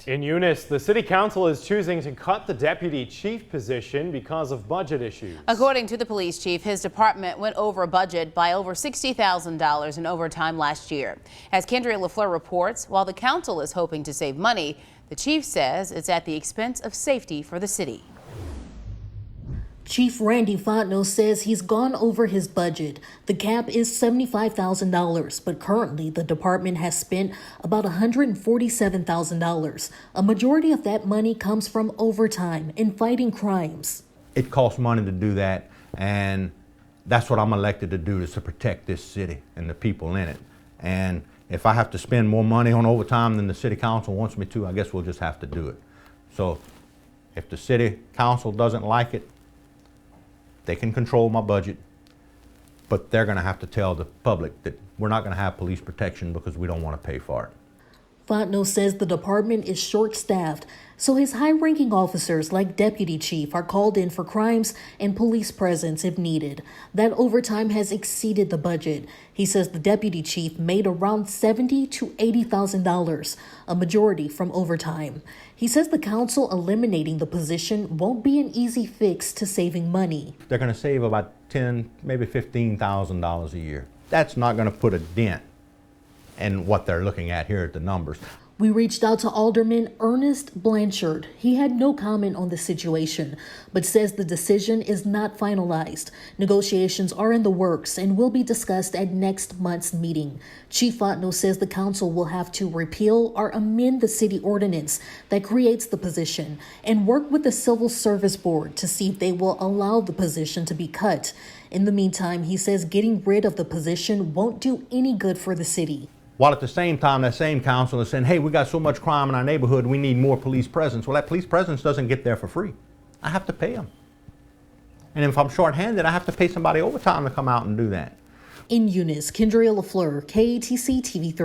tonight. In Eunice, the city council is choosing to cut the deputy chief position because of budget issues. According to the police chief, his department went over budget by over $60,000 in overtime last year. As Kendria LaFleur reports, while the council is hoping to save money, the chief says it's at the expense of safety for the city. Chief Randy Fontenot says he's gone over his budget. The cap is $75,000, but currently the department has spent about $147,000. A majority of that money comes from overtime and fighting crimes. It costs money to do that, and that's what I'm elected to do, is to protect this city and the people in it. And if I have to spend more money on overtime than the city council wants me to, I guess we'll just have to do it. So if the city council doesn't like it, they can control my budget, but they're going to have to tell the public that we're not going to have police protection because we don't want to pay for it. Fontenot says the department is short-staffed, so his high-ranking officers like deputy chief are called in for crimes and police presence if needed. That overtime has exceeded the budget. He says the deputy chief made around $70,000 to $80,000, a majority from overtime. He says the council eliminating the position won't be an easy fix to saving money. They're going to save about $10,000, maybe $15,000 a year. That's not going to put a dent in what they're looking at here at the numbers. We reached out to Alderman Ernest Blanchard. He had no comment on the situation, but says the decision is not finalized. Negotiations are in the works and will be discussed at next month's meeting. Chief Fontenot says the council will have to repeal or amend the city ordinance that creates the position and work with the Civil Service Board to see if they will allow the position to be cut. In the meantime, he says getting rid of the position won't do any good for the city. While at the same time, that same council is saying, hey, we got so much crime in our neighborhood, we need more police presence. Well, that police presence doesn't get there for free. I have to pay them. And if I'm short-handed, I have to pay somebody overtime to come out and do that. In Eunice, Kendria LaFleur, KATC TV 30.